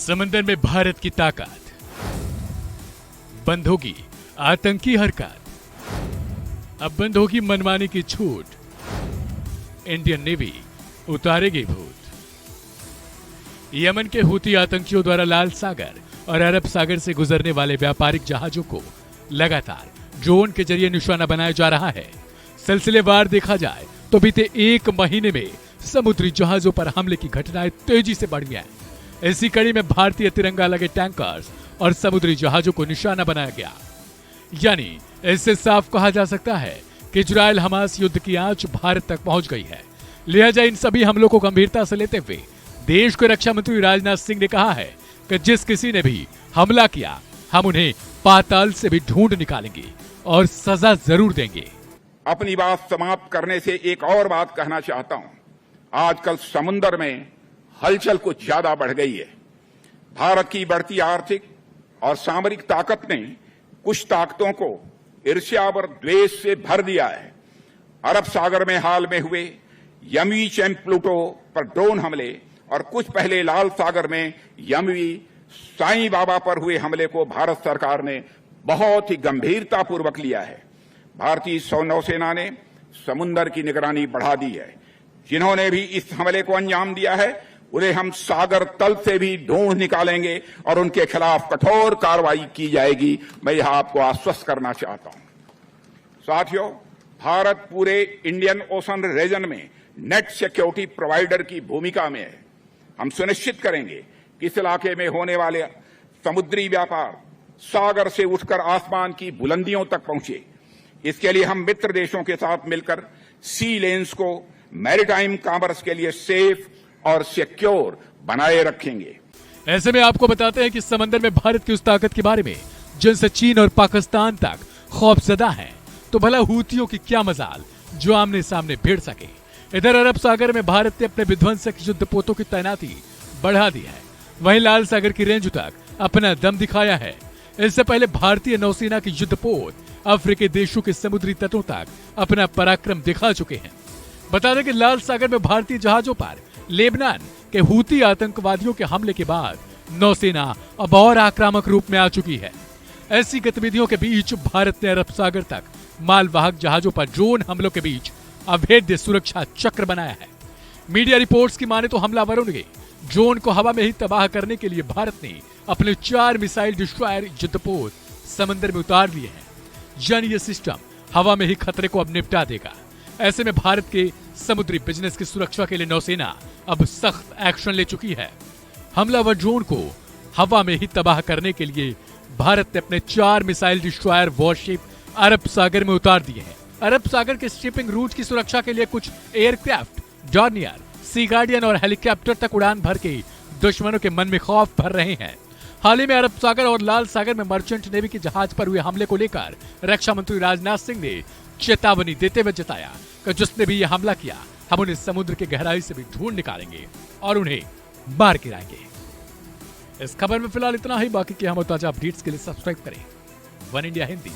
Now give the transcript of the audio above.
समंदर में भारत की ताकत, बंद होगी आतंकी हरकत, अब बंद होगी मनमानी की छूट, इंडियन नेवी उतारेगी भूत। यमन के हूती आतंकियों द्वारा लाल सागर और अरब सागर से गुजरने वाले व्यापारिक जहाजों को लगातार ड्रोन के जरिए निशाना बनाया जा रहा है। सिलसिलेवार देखा जाए तो बीते एक महीने में समुद्री जहाजों पर हमले की घटनाएं तेजी से बढ़ी हैं। इसी कड़ी में भारतीय तिरंगा लगे टैंकर्स और समुद्री जहाजों को निशाना बनाया गया। यानी इससे साफ कहा जा सकता है कि इजराइल हमास युद्ध की आंच भारत तक पहुंच गई है। लिहाजा इन सभी हमलों को गंभीरता से लेते हुए देश के रक्षा मंत्री राजनाथ सिंह ने कहा है कि जिस किसी ने भी हमला किया हम उन्हें पाताल से भी ढूंढ निकालेंगे और सजा जरूर देंगे। अपनी बात समाप्त करने से एक और बात कहना चाहता हूं। आजकल समुद्र में हलचल कुछ ज्यादा बढ़ गई है। भारत की बढ़ती आर्थिक और सामरिक ताकत ने कुछ ताकतों को ईर्ष्या और द्वेष से भर दिया है। अरब सागर में हाल में हुए यमवी चैंप प्लूटो पर ड्रोन हमले और कुछ पहले लाल सागर में यमवी साईं बाबा पर हुए हमले को भारत सरकार ने बहुत ही गंभीरता पूर्वक लिया है। भारतीय नौसेना ने समुद्र की निगरानी बढ़ा दी है। जिन्होंने भी इस हमले को अंजाम दिया है उन्हें हम सागर तल से भी ढूंढ निकालेंगे और उनके खिलाफ कठोर कार्रवाई की जाएगी। मैं यह आपको आश्वस्त करना चाहता हूं। साथियों, भारत पूरे इंडियन ओशन रीजन में नेट सिक्योरिटी प्रोवाइडर की भूमिका में है। हम सुनिश्चित करेंगे कि इस इलाके में होने वाले समुद्री व्यापार सागर से उठकर आसमान की बुलंदियों तक पहुंचे। इसके लिए हम मित्र देशों के साथ मिलकर सी लेन्स को मैरीटाइम कॉमर्स के लिए सेफ और सिक्योर बनाए रखेंगे। ऐसे में आपको बताते हैं कि समंदर में भारत की उस ताकत के बारे में जिनसे चीन और पाकिस्तान तक खौफजदा है, तो भला हूतियों की क्या मजाल जो आमने सामने भिड़ सके। इधर अरब सागर में भारत ने अपने विध्वंसक युद्धपोतों की तैनाती बढ़ा दी है। वहीं लाल सागर की रेंज तक अपना दम दिखाया है। इससे पहले भारतीय नौसेना के युद्धपोत अफ्रीकी देशों के समुद्री तटों तक अपना पराक्रम दिखा चुके हैं। बता दें कि लाल सागर में भारतीय जहाजों पर लेबनान के हूती आतंकवादियों के हमले के बाद नौसेना अब और आक्रामक रूप में आ चुकी है। ऐसी गतिविधियों के बीच भारत ने अरब सागर तक मालवाहक जहाजों पर ड्रोन हमलों के बीच अभेद्य सुरक्षा चक्र बनाया है। मीडिया रिपोर्ट्स की माने तो हमलावरों ने ड्रोन को हवा में ही तबाह करने के लिए भारत ने अपने 4 मिसाइल डिस्ट्रॉयर युद्धपोत समंदर में उतार लिए हैं। यानी ये सिस्टम हवा में ही खतरे को अब निपटा देगा। ऐसे में भारत के समुद्री बिजनेस की सुरक्षा के लिए नौसेना अब सख्त एक्शन ले चुकी है। हमलावर ड्रोन को हवा में ही तबाह करने के लिए भारत ने अपने 4 मिसाइल डिस्ट्रॉयर वॉरशिप अरब सागर में उतार दिए हैं। अरब सागर के शिपिंग रूट की सुरक्षा के लिए कुछ एयरक्राफ्ट, डॉर्नियर, सी गार्डियन और हेलीकॉप्टर तक उड़ान भर के दुश्मनों के मन में खौफ भर रहे हैं। हाल ही में अरब सागर और लाल सागर में मर्चेंट नेवी के जहाज पर हुए हमले को लेकर रक्षा मंत्री राजनाथ सिंह ने चेतावनी देते हुए जताया कि जिसने भी यह हमला किया हम उन्हें समुद्र की गहराई से भी ढूंढ निकालेंगे और उन्हें मार गिराएंगे। इस खबर में फिलहाल इतना ही। बाकी के हम ताजा अपडेट्स के लिए सब्सक्राइब करें वन इंडिया हिंदी।